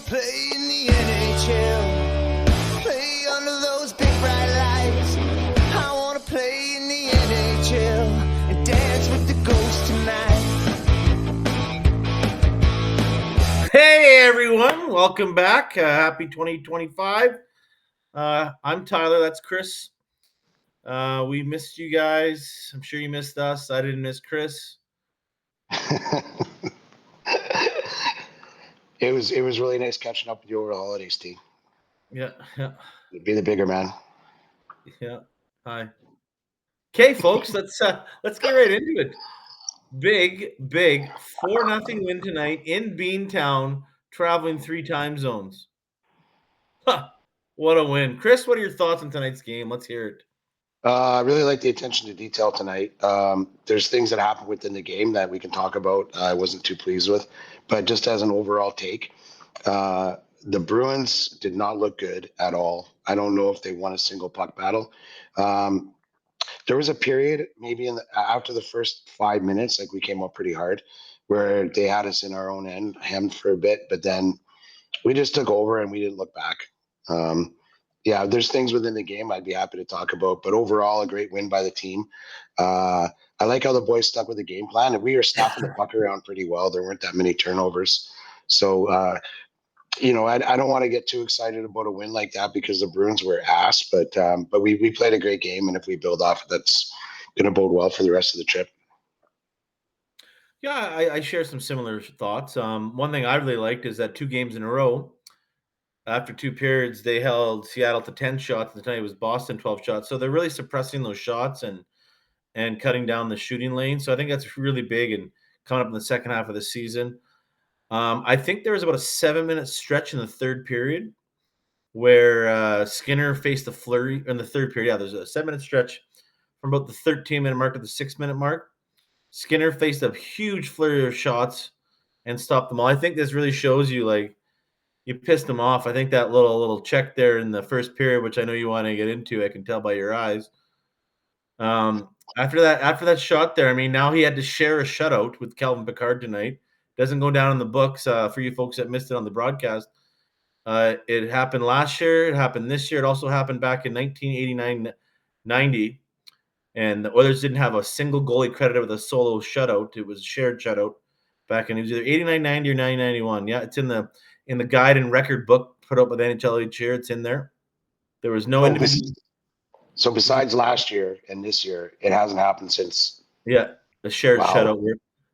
play in the NHL, play under those big bright lights. I wanna play in the NHL and dance with the ghosts tonight. Hey everyone, welcome back. Happy 2025. I'm Tyler, that's Chris. We missed you guys. I'm sure you missed us. I didn't miss Chris. It was really nice catching up with you over the holidays, T. Yeah. Be the bigger man. Yeah. Hi. Okay, folks, let's get right into it. Big 4-0 win tonight in Beantown, traveling 3 time zones. Huh, what a win. Chris, what are your thoughts on tonight's game? Let's hear it. I really like the attention to detail tonight. There's things that happened within the game that we can talk about. I wasn't too pleased with, but just as an overall take, the Bruins did not look good at all. I don't know if they won a single puck battle. There was a period, maybe after the first 5 minutes, like we came up pretty hard, where they had us in our own end for a bit, but then we just took over and we didn't look back. Yeah, there's things within the game I'd be happy to talk about, but overall, a great win by the team. I like how the boys stuck with the game plan, and we were snapping the puck around pretty well. There weren't that many turnovers. So, I don't want to get too excited about a win like that because the Bruins were ass, but we played a great game, and if we build off, that's going to bode well for the rest of the trip. Yeah, I share some similar thoughts. One thing I really liked is that 2 games in a row, after 2 periods, they held Seattle to 10 shots. And tonight it was Boston 12 shots. So they're really suppressing those shots and cutting down the shooting lane. So I think that's really big and coming up in the second half of the season. I think there was about a 7-minute stretch in the third period where Skinner faced a flurry in the third period. Yeah, there's a 7-minute stretch from about the 13-minute mark to the 6-minute mark. Skinner faced a huge flurry of shots and stopped them all. I think this really shows you, like, you pissed them off. I think that little check there in the first period, which I know you want to get into, I can tell by your eyes. After that shot there, I mean, now he had to share a shutout with Calvin Pickard tonight. Doesn't go down in the books for you folks that missed it on the broadcast. It happened last year. It happened this year. It also happened back in 1989-90. And the Oilers didn't have a single goalie credited with a solo shutout. It was a shared shutout back in, it was either 89-90 or 90-91. Yeah, it's in the guide and record book put out by the NHL each year. It's in there. There was no individual. So besides last year and this year, it hasn't happened since. Yeah, the shared shutout.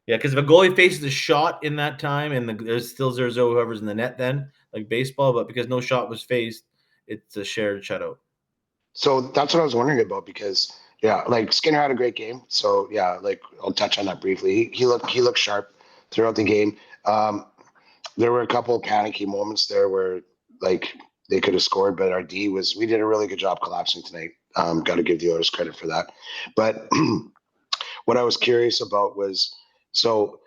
Yeah, because if a goalie faces a shot in that time and there's still 0-0 whoever's in the net then, like baseball, but because no shot was faced, it's a shared shutout. So that's what I was wondering about because, yeah, like Skinner had a great game. So, yeah, like I'll touch on that briefly. He looked sharp throughout the game. There were a couple of panicky moments there where, like, they could have scored, but we did a really good job collapsing tonight. Got to give the Oilers credit for that. But what I was curious about was, so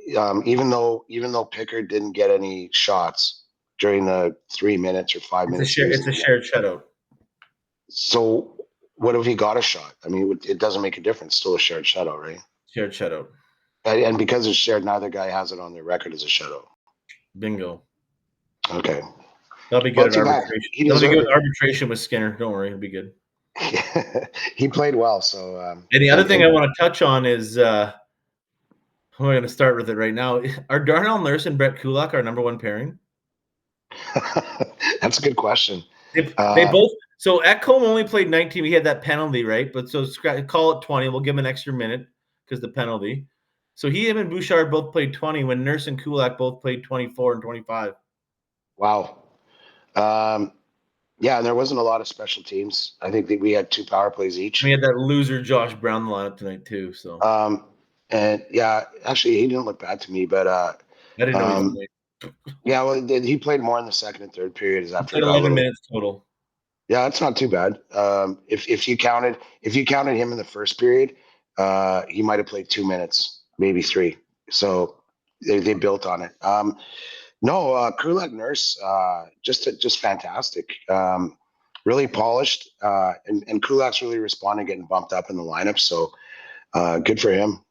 even though Pickard didn't get any shots during the 3 minutes or 5 minutes, it's a shared shutout. So what if he got a shot? I mean, it doesn't make a difference. Still a shared shutout, right? Shared shutout. And because it's shared, neither guy has it on their record as a shutout. Bingo. Okay. That'll be good at arbitration. That'll be good arbitration with Skinner. Don't worry, it'll be good. He played well. So. And the other thing I want to touch on is, I'm going to start with it right now. Are Darnell Nurse and Brett Kulak our number 1 pairing? That's a good question. They both. So Ekholm only played 19. He had that penalty, right? But so call it 20. We'll give him an extra minute because the penalty. So him and Bouchard both played 20 when Nurse and Kulak both played 24 and 25. Wow. Yeah, and there wasn't a lot of special teams. I think that we had 2 power plays each. We had that loser Josh Brown lineup tonight too. So. And yeah, actually, he didn't look bad to me, but I didn't know he played. Yeah, well, he played more in the second and third periods after 11 minutes total. Yeah, that's not too bad. If you counted him in the first period, he might have played 2 minutes, maybe 3. So they built on it. Kulak Nurse, just fantastic. Really polished, and Kulak's really responding, getting bumped up in the lineup. So good for him.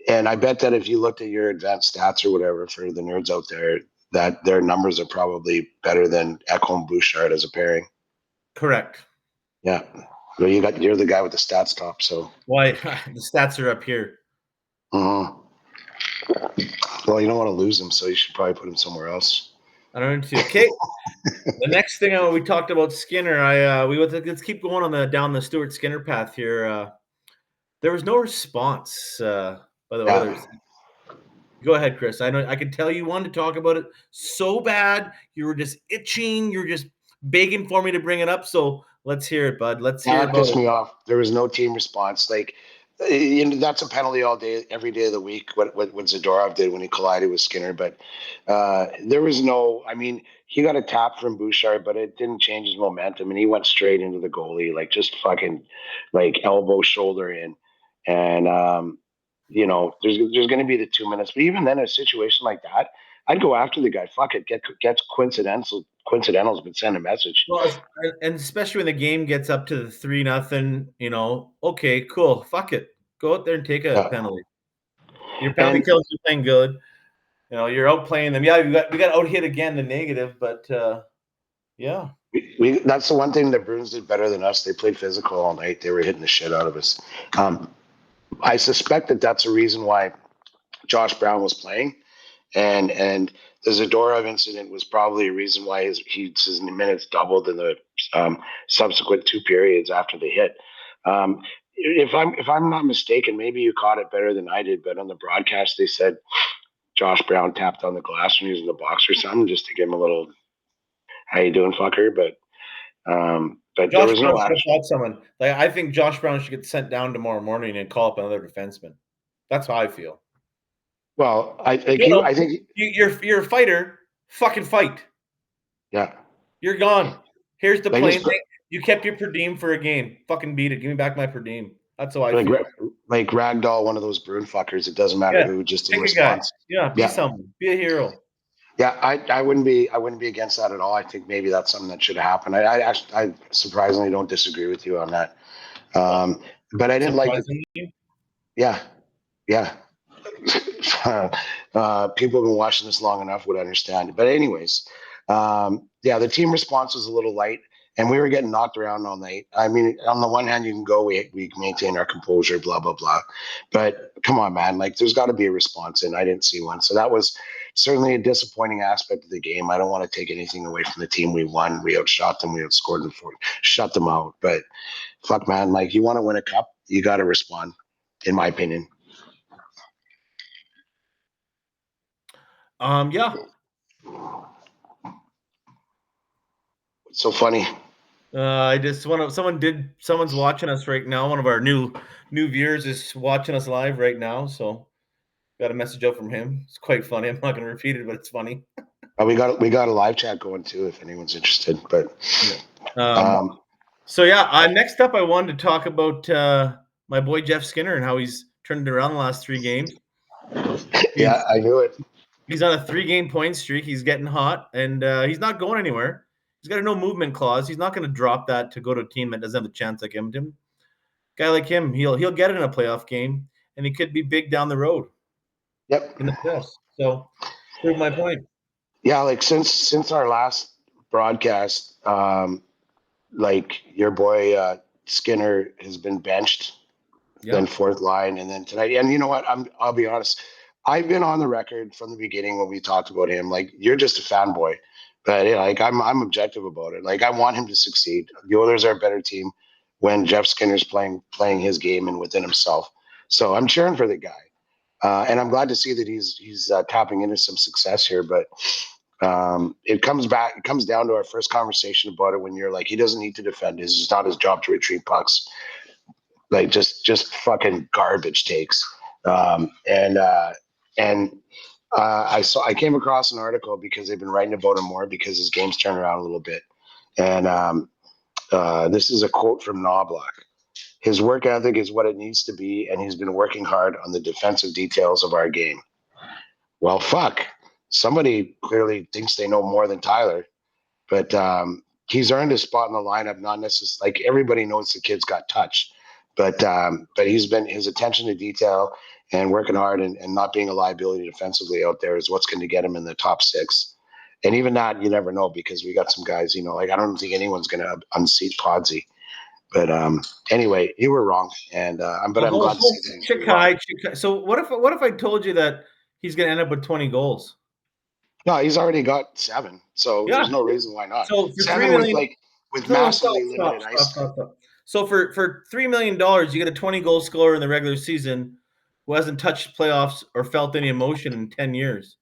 And I bet that if you looked at your advanced stats or whatever for the nerds out there, that their numbers are probably better than Ekholm Bouchard as a pairing. Correct. Yeah. Well, you're the guy with the stats top, so. Why the stats are up here. Mhm. Well, you don't want to lose him, so you should probably put him somewhere else. I don't know too. Okay. The next thing we talked about Skinner. Let's keep going on down the Stuart Skinner path here. There was no response by the Oilers. Go ahead, Chris. I know I can tell you wanted to talk about it so bad. You were just itching. You're just begging for me to bring it up. So let's hear it, bud. Let's hear That pissed about me it. off. There was no team response. Like, that's a penalty all day, every day of the week. What Zadorov did when he collided with Skinner, but there was no. I mean, he got a tap from Bouchard, but it didn't change his momentum, and he went straight into the goalie, like just fucking, like elbow, shoulder in, and there's going to be the 2 minutes, but even then, in a situation like that, I'd go after the guy. Fuck it, get coincidentals, but send a message. Well, and especially when the game gets up to the 3-0, okay, cool. Fuck it. Go out there and take a penalty. Your penalty kills you playing good. You're outplaying them. Yeah, we got out hit again, the negative, but yeah. That's the one thing the Bruins did better than us. They played physical all night. They were hitting the shit out of us. I suspect that that's the reason why Josh Brown was playing, and the Zadorov incident was probably a reason why his minutes doubled in the subsequent 2 periods after the hit. If I'm not mistaken, maybe you caught it better than I did, but on the broadcast they said Josh Brown tapped on the glass when he was in the box or something, just to give him a little "How you doing, fucker?" But there was no action. Someone like I think Josh Brown should get sent down tomorrow morning and call up another defenseman. That's how I feel. Well, I think you're a fighter. Fucking fight. Yeah, you're gone. Here's the plain thing. You kept your per diem for a game. Fucking beat it. Give me back my per diem. That's how I feel. Like ragdoll one of those Bruin fuckers. It doesn't matter who, just in response. Yeah, be someone. Be a hero. Yeah, I wouldn't be against that at all. I think maybe that's something that should have happened. I surprisingly don't disagree with you on that. But I didn't like it. Yeah. People have been watching this long enough would understand. But anyways, the team response was a little light, and we were getting knocked around all night. I mean, on the one hand, you can go, we maintain our composure, blah, blah, blah. But come on, man, like there's got to be a response, and I didn't see one. So that was certainly a disappointing aspect of the game. I don't want to take anything away from the team. We won. We outshot them. We outscored them, shut them out. But fuck, man, like you want to win a cup, you got to respond, in my opinion. Yeah. What's so funny? Someone's watching us right now. One of our new viewers is watching us live right now. So got a message out from him. It's quite funny. I'm not going to repeat it, but it's funny. We got a live chat going too, if anyone's interested. But next up, I wanted to talk about my boy Jeff Skinner and how he's turned it around the last 3 games. Yeah, I knew it. He's on a 3-game point streak. He's getting hot, and he's not going anywhere. He's got a no movement clause. He's not going to drop that to go to a team that doesn't have a chance like him. Guy like him, he'll get it in a playoff game, and he could be big down the road. Yep. In the playoffs. So, prove my point. Yeah, like since our last broadcast, like your boy Skinner has been benched, then 4th line, and then tonight. And you know what? I'll be honest. I've been on the record from the beginning when we talked about him. Like you're just a fanboy, but like I'm objective about it. Like I want him to succeed. The Oilers are a better team when Jeff Skinner's playing his game and within himself. So I'm cheering for the guy, and I'm glad to see that he's tapping into some success here. But it comes down to our first conversation about it when you're like, he doesn't need to defend. It's not his job to retrieve pucks. Like just fucking garbage takes. I came across an article because they've been writing about him more because his game's turned around a little bit. And this is a quote from Knobloch. His work ethic is what it needs to be, and he's been working hard on the defensive details of our game. Well, fuck. Somebody clearly thinks they know more than Tyler, but he's earned his spot in the lineup. Not necessarily like everybody knows the kid's got touch, But his attention to detail and working hard and not being a liability defensively out there is what's going to get him in the top 6. And even that, you never know, because we got some guys, like I don't think anyone's going to unseat Podsy. But anyway, you were wrong, and I'm glad to see that he's wrong. So what if I told you that he's going to end up with 20 goals? No, he's already got 7, so there's no reason why not. So for 7 $3 million, with massively limited ice. Stop. So for $3 million, you get a 20 goal scorer in the regular season who hasn't touched playoffs or felt any emotion in 10 years,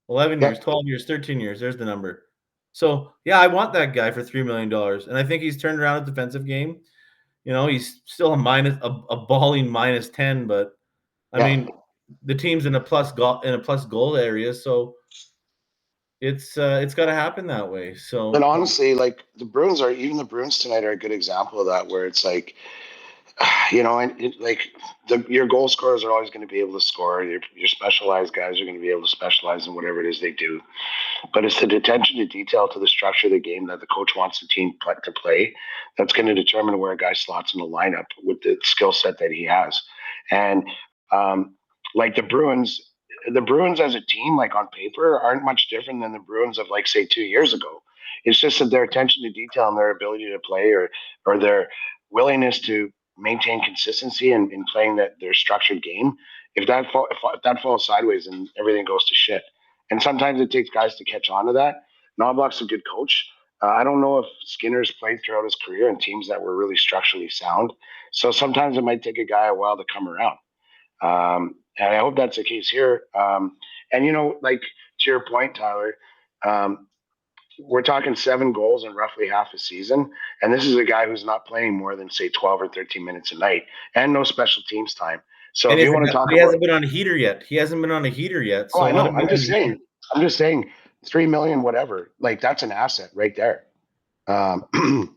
11 years, 12 years, 13 years. There's the number. So yeah, I want that guy for $3 million, and I think he's turned around a defensive game. He's still a balling -10, but I mean, the team's in a plus goal area, so it's got to happen that way. So, and honestly, like the Bruins tonight are a good example of that, where it's like, your goal scorers are always going to be able to score. Your specialized guys are going to be able to specialize in whatever it is they do. But it's the attention to detail to the structure of the game that the coach wants the team to play that's going to determine where a guy slots in the lineup with the skill set that he has. And like the Bruins as a team, like on paper, aren't much different than the Bruins of, like, say, 2 years ago. It's just that their attention to detail and their ability to play or their willingness to maintain consistency in playing their structured game. If that falls sideways, and everything goes to shit. And sometimes it takes guys to catch on to that. Knobloch's a good coach. I don't know if Skinner's played throughout his career in teams that were really structurally sound. So sometimes it might take a guy a while to come around. And I hope that's the case here. And, like, to your point, Tyler, we're talking 7 goals in roughly half a season. And this is a guy who's not playing more than, say, 12 or 13 minutes a night and no special teams time. So if you want to talk, he hasn't been on a heater yet. So I know. I'm just saying, 3 million, whatever. Like, that's an asset right there. 7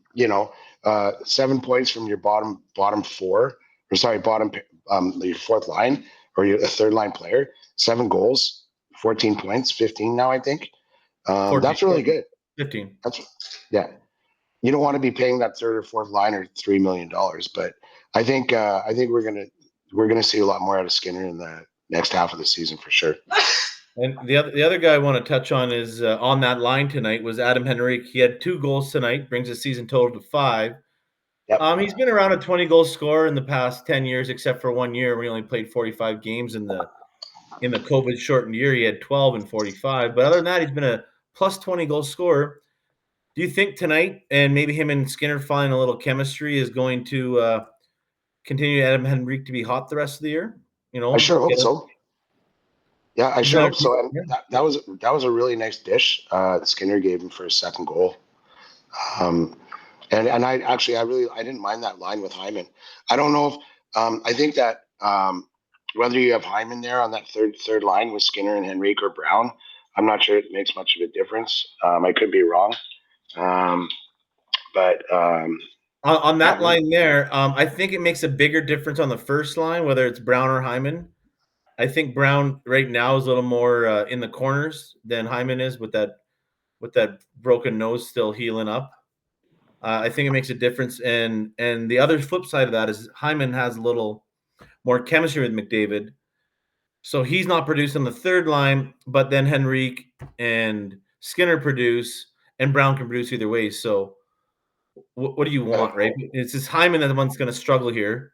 points from your bottom 4, or sorry, your 4th line or your 3rd line player. 7 goals, 14 points, 15 now, I think. 14, that's really good. 15. You don't want to be paying that 3rd or 4th liner $3 million, but I think we're gonna see a lot more out of Skinner in the next half of the season for sure. And the other guy I want to touch on is on that line tonight was Adam Henrique. He had 2 goals tonight, brings his season total to 5. Yep. He's been around a 20-goal scorer in the past 10 years, except for 1 year where he only played 45 games in the COVID shortened year. He had 12 and 45, but other than that, he's been a plus 20-goal scorer. Do you think tonight, and maybe him and Skinner finding a little chemistry, is going to continue Adam Henrique to be hot the rest of the year? I sure hope so. Yeah, I sure hope so. And that was a really nice dish Skinner gave him for his 2nd goal. And I didn't mind that line with Hyman. I don't know if I think that whether you have Hyman there on that third line with Skinner and Henrique or Brown, I'm not sure it makes much of a difference. I could be wrong. But on that line there, I think it makes a bigger difference on the first line, whether it's Brown or Hyman. I think Brown right now is a little more in the corners than Hyman is with that broken nose still healing up. I think it makes a difference. And the other flip side of that is Hyman has a little more chemistry with McDavid. So he's not producing the third line, but then Henrique and Skinner produce, and Brown can produce either way. So what do you want, right? It's just Hyman that the one's going to struggle here.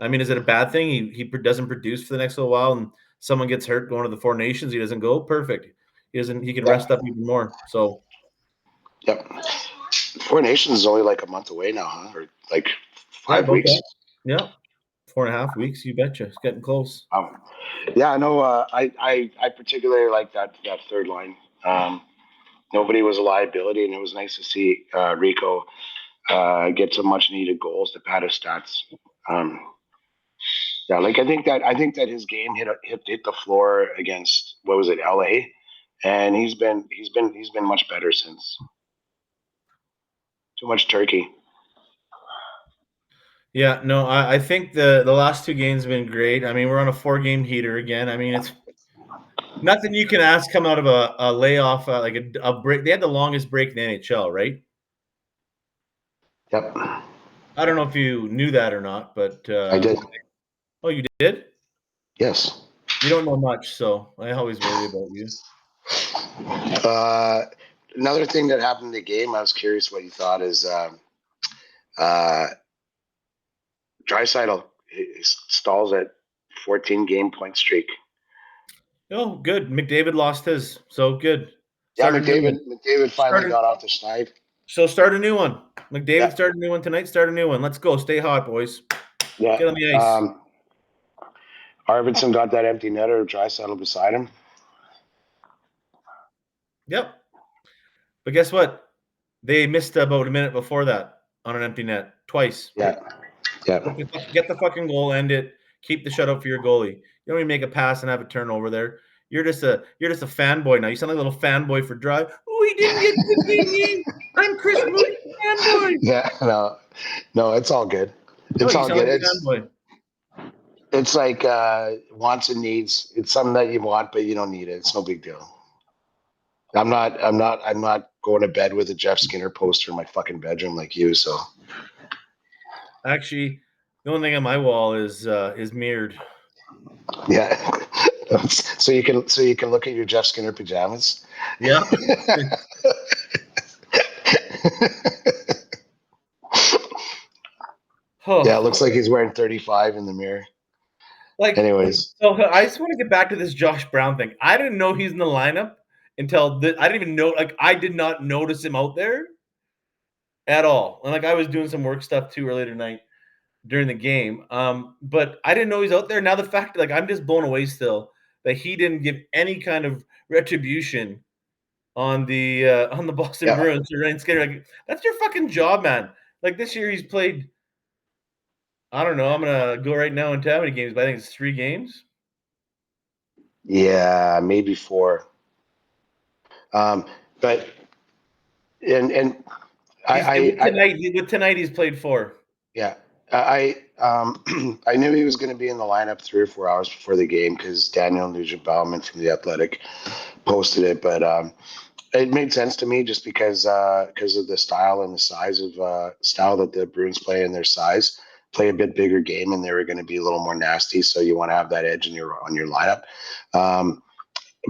I mean, is it a bad thing? He doesn't produce for the next little while, and someone gets hurt going to the Four Nations. He doesn't go. Perfect. He can rest up even more. So, yep. Four Nations is only like a month away now, huh? Or like 5 weeks. That. Yeah, 4.5 weeks. You betcha. It's getting close. Yeah, no. I particularly like that third line. Nobody was a liability, and it was nice to see Rico get some much needed goals to pad his stats. Yeah, like I think that his game hit the floor against, what was it, LA, and he's been much better since. Too much turkey. Yeah, no, I think the last 2 games have been great. I mean, we're on a 4-game heater again. I mean, it's nothing you can ask come out of a layoff, like a break. They had the longest break in the NHL, right? Yep. I don't know if you knew that or not, but I did. Oh, you did? Yes. You don't know much, so I always worry about you. Another thing that happened in the game, I was curious what you thought is Draisaitl stalls at 14 game point streak. Oh, good. McDavid lost his, so good. Yeah, Start a new one. McDavid finally got off the schneid. So start a new one. McDavid Yeah. started a new one tonight. Start a new one. Let's go. Stay hot, boys. Yeah. Get on the ice. Arvidsson got that empty netter, Draisaitl beside him. Yep. But guess what? They missed about a minute before that on an empty net twice. Yeah. Yeah. Get the fucking goal, end it. Keep the shutout for your goalie. You don't even make a pass and have a turnover there. You're just a fanboy now. You sound like a little fanboy for Drive. Oh, he didn't get 15 games. I'm Chris Moody, fanboy. Yeah, no, it's all good. It's all good. It's like wants and needs. It's something that you want, but you don't need it. It's no big deal. I'm not going to bed with a Jeff Skinner poster in my fucking bedroom like you. So actually, the only thing on my wall is mirrored. Yeah. so you can look at your Jeff Skinner pajamas. Yeah. Yeah, it looks like he's wearing 35 in the mirror. Like, anyways, so I just want to get back to this Josh Brown thing. I didn't know he's in the lineup until I didn't even know. Like, I did not notice him out there at all. And like, I was doing some work stuff too earlier tonight during the game. But I didn't know he's out there. Now the fact, like, I'm just blown away still that he didn't give any kind of retribution on the Boston Bruins or Ryan Skinner. Like, that's your fucking job, man. Like, this year he's played, I don't know, I'm gonna go right now into how many games, but I think it's 3 games. Yeah, maybe 4. But tonight he's played 4. Yeah, I knew he was going to be in the lineup 3 or 4 hours before the game because Daniel Nugent-Bauman from The Athletic posted it, but it made sense to me just because of the style and the size of style that the Bruins play and their size. Play a bit bigger game, and they were going to be a little more nasty. So you want to have that edge on your lineup.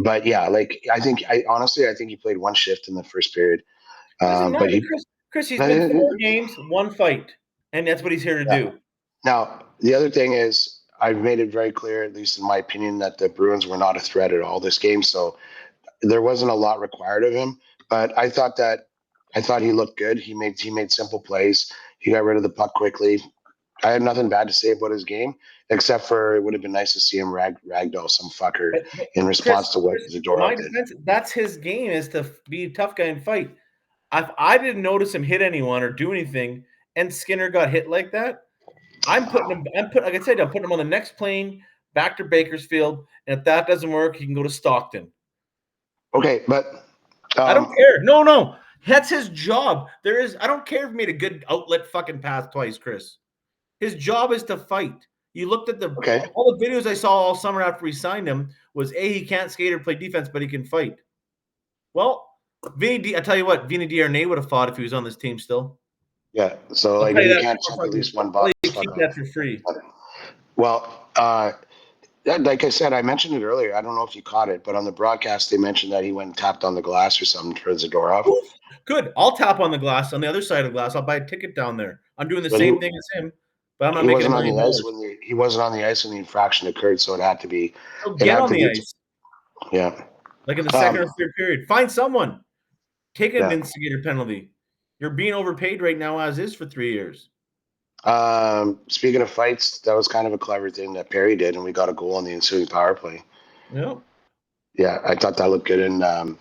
But yeah, like I think he played 1 shift in the first period. But Chris, he's been 4 games, 1 fight, and that's what he's here to do. Now the other thing is, I've made it very clear, at least in my opinion, that the Bruins were not a threat at all this game. So there wasn't a lot required of him. But I thought he looked good. He made simple plays. He got rid of the puck quickly. I had nothing bad to say about his game, except for it would have been nice to see him ragdoll some fucker in response to what Zadorov did. That's his game, is to be a tough guy and fight. I didn't notice him hit anyone or do anything, and Skinner got hit like that. Like I said, I'm putting him on the next plane back to Bakersfield, and if that doesn't work, he can go to Stockton. Okay, but I don't care. No, that's his job. I don't care if he made a good outlet fucking pass twice, Chris. His job is to fight. You looked at all the videos I saw all summer after we signed him was he can't skate or play defense, but he can fight. Well, I tell you what, Vinny Diarnay would have fought if he was on this team still. Yeah, so like you can't check at least $1. You keep that for free. Well, like I said, I mentioned it earlier. I don't know if you caught it, but on the broadcast they mentioned that he went and tapped on the glass or something for Zadorov. Oof, good. I'll tap on the glass on the other side of the glass. I'll buy a ticket down there. I'm doing the same thing as him. But I'm not making $1 million. He wasn't on the ice when the infraction occurred, so it had to be. Get on the ice. Yeah. Like in the second or third period. Find someone. Take an instigator penalty. You're being overpaid right now as is for 3 years. Speaking of fights, that was kind of a clever thing that Perry did, and we got a goal on the ensuing power play. Yeah. Yeah, I thought that looked good, and that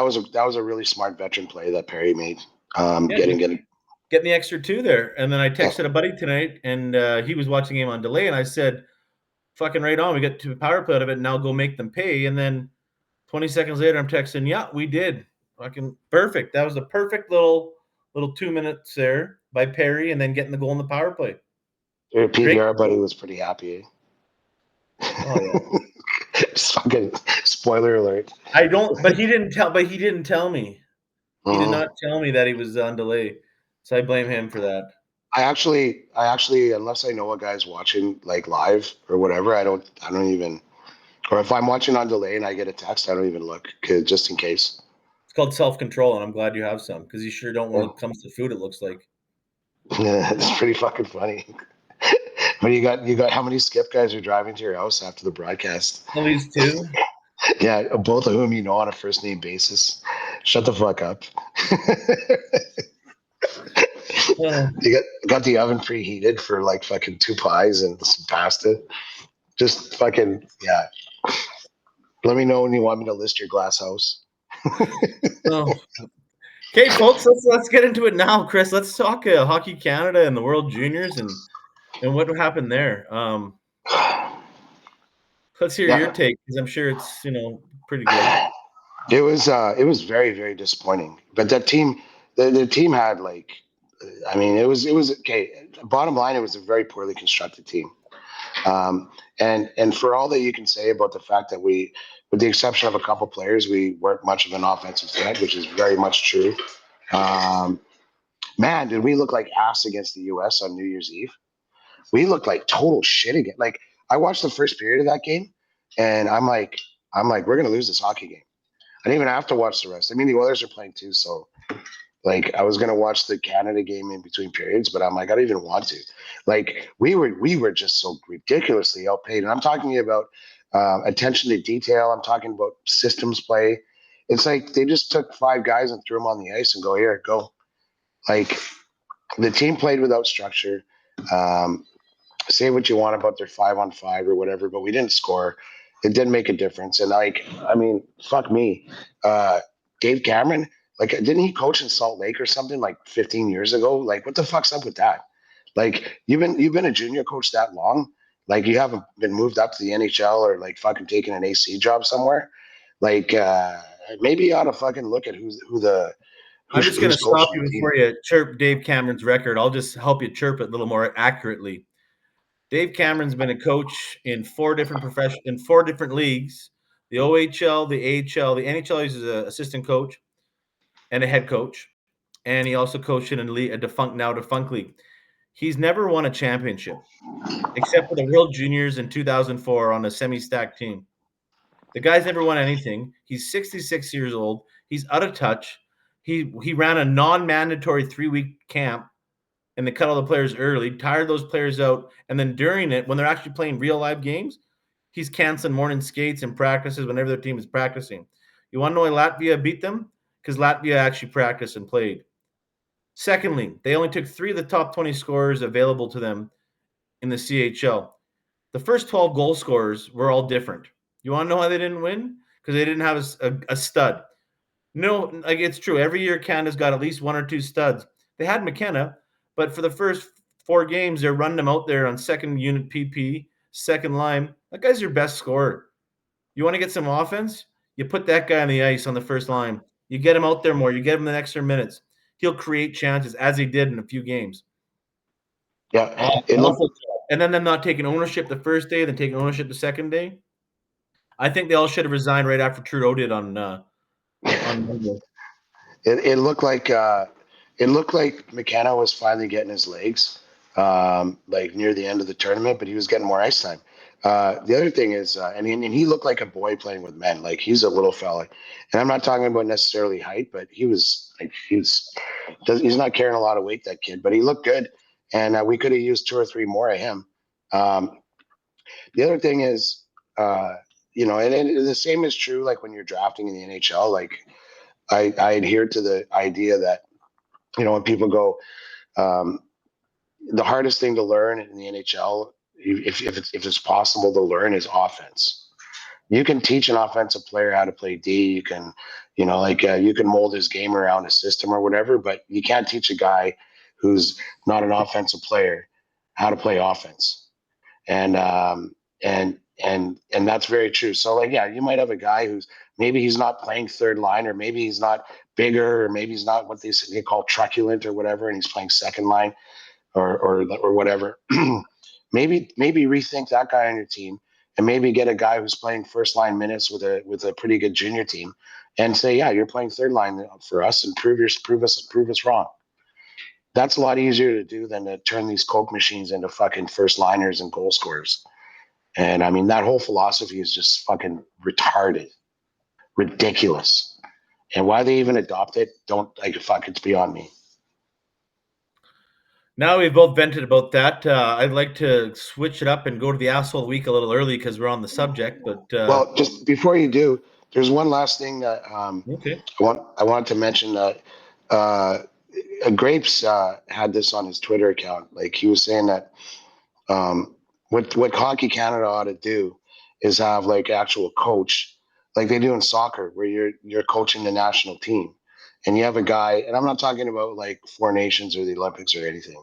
was a really smart veteran play that Perry made. Getting the extra 2 there. And then I texted a buddy tonight, and he was watching the game on delay, and I said, fucking right on, we got 2 power play out of it, now go make them pay. And then 20 seconds later, I'm texting, yeah, we did. Fucking perfect. That was a perfect little 2 minutes there by Perry, and then getting the goal in the power play. Your PDR buddy was pretty happy. Oh, yeah. Just fucking spoiler alert. But he didn't tell me. He did not tell me that he was on delay. So I blame him for that. I actually, unless I know a guy's watching like live or whatever, I don't even, or if I'm watching on delay and I get a text, I don't even look, just in case. It's called self-control, and I'm glad you have some because you sure don't when it comes to food, it looks like. Yeah, it's pretty fucking funny. But you got how many skip guys are driving to your house after the broadcast? At least two. Yeah, both of whom you know on a first name basis. Shut the fuck up. You got the oven preheated for like fucking 2 pies and some pasta. Just fucking yeah. Let me know when you want me to list your glass house. Oh. Okay, folks, let's get into it now, Chris. Let's talk Hockey Canada and the World Juniors and what happened there. Let's hear your Yeah, take because I'm sure it's pretty good. it was very very disappointing. But that team, the team had like, I mean, it was okay. Bottom line, it was a very poorly constructed team. And for all that you can say about the fact that we, with the exception of a couple players, we weren't much of an offensive threat, which is very much true. Um, Man, did we look like ass against the U.S. on New Year's Eve? We looked like total shit again. Like I watched the first period of that game, and I'm like, we're gonna lose this hockey game. I didn't even have to watch the rest. I mean, the Oilers are playing too, so like I was gonna watch the Canada game in between periods, but I'm like, I don't even want to. Like we were just so ridiculously outpaid, and I'm talking about attention to detail. I'm talking about systems play. It's like they just took 5 guys and threw them on the ice and go here, go. Like the team played without structure. Um, Say what you want about their 5-on-5 or whatever, but we didn't score. It didn't make a difference. And like, I mean, fuck me. Dave Cameron, like, didn't he coach in Salt Lake or something like 15 years ago? Like, what the fuck's up with that? Like, you've been a junior coach that long. Like, you haven't been moved up to the NHL or like fucking taken an AC job somewhere. Like, maybe you ought to fucking look at I'm just going who's to stop coaching you the team. before you chirp Dave Cameron's record. I'll just help you chirp it a little more accurately. Dave Cameron's been a coach in 4 different leagues: the OHL, the AHL, the NHL. He's an assistant coach and a head coach, and he also coached in a defunct league. He's never won a championship except for the World Juniors in 2004 on a semi-stacked team. The guy's never won anything. He's 66 years old. He's out of touch. He ran a non-mandatory 3-week camp and they cut all the players early, tired those players out, and then during it, when they're actually playing real live games, he's canceling morning skates and practices whenever their team is practicing. You want to know why Latvia beat them? Because Latvia actually practiced and played. Secondly, they only took 3 of the top 20 scorers available to them in the CHL. The first 12 goal scorers were all different. You want to know why they didn't win? Because they didn't have a stud. No, like it's true. Every year Canada's got at least 1 or 2 studs. They had McKenna, but for the first 4 games, they're running him out there on second unit PP, second line. That guy's your best scorer. You want to get some offense? You put that guy on the ice on the first line. You get him out there more. You get him the extra minutes. He'll create chances as he did in a few games. Yeah, it looked. And then them not taking ownership the first day, then taking ownership the second day. I think they all should have resigned right after Trudeau did on Monday. It looked like McKenna was finally getting his legs, like near the end of the tournament, but he was getting more ice time. The other thing is, and he looked like a boy playing with men. Like he's a little fella, and I'm not talking about necessarily height, but he's not carrying a lot of weight, that kid, but he looked good, and we could have used 2 or 3 more of him. The other thing is, and the same is true like when you're drafting in the NHL. Like I adhere to the idea that when people go, the hardest thing to learn in the NHL, if it's possible to learn, is offense. You can teach an offensive player how to play D. You can, you can mold his game around a system or whatever, but you can't teach a guy who's not an offensive player how to play offense. And that's very true. So like, yeah, you might have a guy who's maybe he's not playing third line, or maybe he's not bigger, or maybe he's not what they call truculent or whatever, and he's playing second line or whatever. maybe rethink that guy on your team, and maybe get a guy who's playing first line minutes with a pretty good junior team, and say, yeah, you're playing third line for us, and prove us wrong. That's a lot easier to do than to turn these Coke machines into fucking first liners and goal scorers. And I mean, that whole philosophy is just fucking retarded, ridiculous. And why they even adopt it, don't like fuck. It's beyond me. Now we've both vented about that. I'd like to switch it up and go to the asshole of the week a little early because we're on the subject. But Well, just before you do, there's one last thing that okay, I wanted to mention that Grapes had this on his Twitter account. Like he was saying that what Hockey Canada ought to do is have like actual coach, like they do in soccer, where you're coaching the national team, and you have a guy. And I'm not talking about like Four Nations or the Olympics or anything,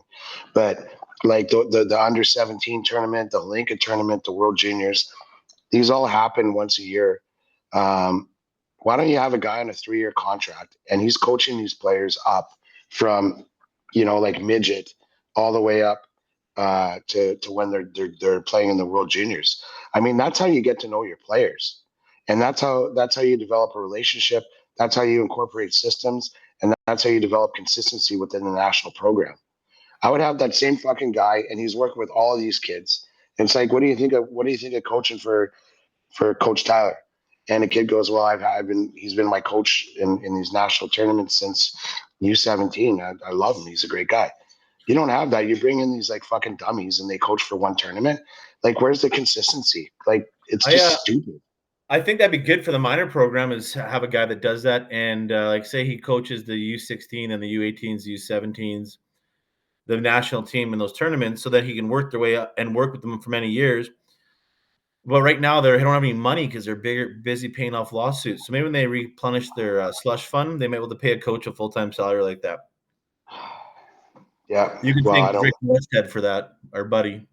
but like the under 17 tournament, the Olympia tournament, the World Juniors. These all happen once a year. Um, why don't you have a guy on a 3-year contract and he's coaching these players up from, like midget all the way up to when they're playing in the World Juniors. I mean, that's how you get to know your players, and that's how you develop a relationship. That's how you incorporate systems, and that's how you develop consistency within the national program. I would have that same fucking guy, and he's working with all of these kids. And it's like, what do you think of coaching for Coach Tyler? And the kid goes, well, he's been my coach in these national tournaments since U17. I love him. He's a great guy. You don't have that. You bring in these like fucking dummies and they coach for one tournament. Like, where's the consistency? Like, it's just stupid. I think that'd be good for the minor program is have a guy that does that. And like say he coaches the U16 and the U18s, the U17s, the national team in those tournaments so that he can work their way up and work with them for many years. Well, right now they don't have any money because they're busy paying off lawsuits. So maybe when they replenish their slush fund, they might be able to pay a coach a full-time salary like that. Yeah. You can Well, thank Rick Westhead for that, our buddy.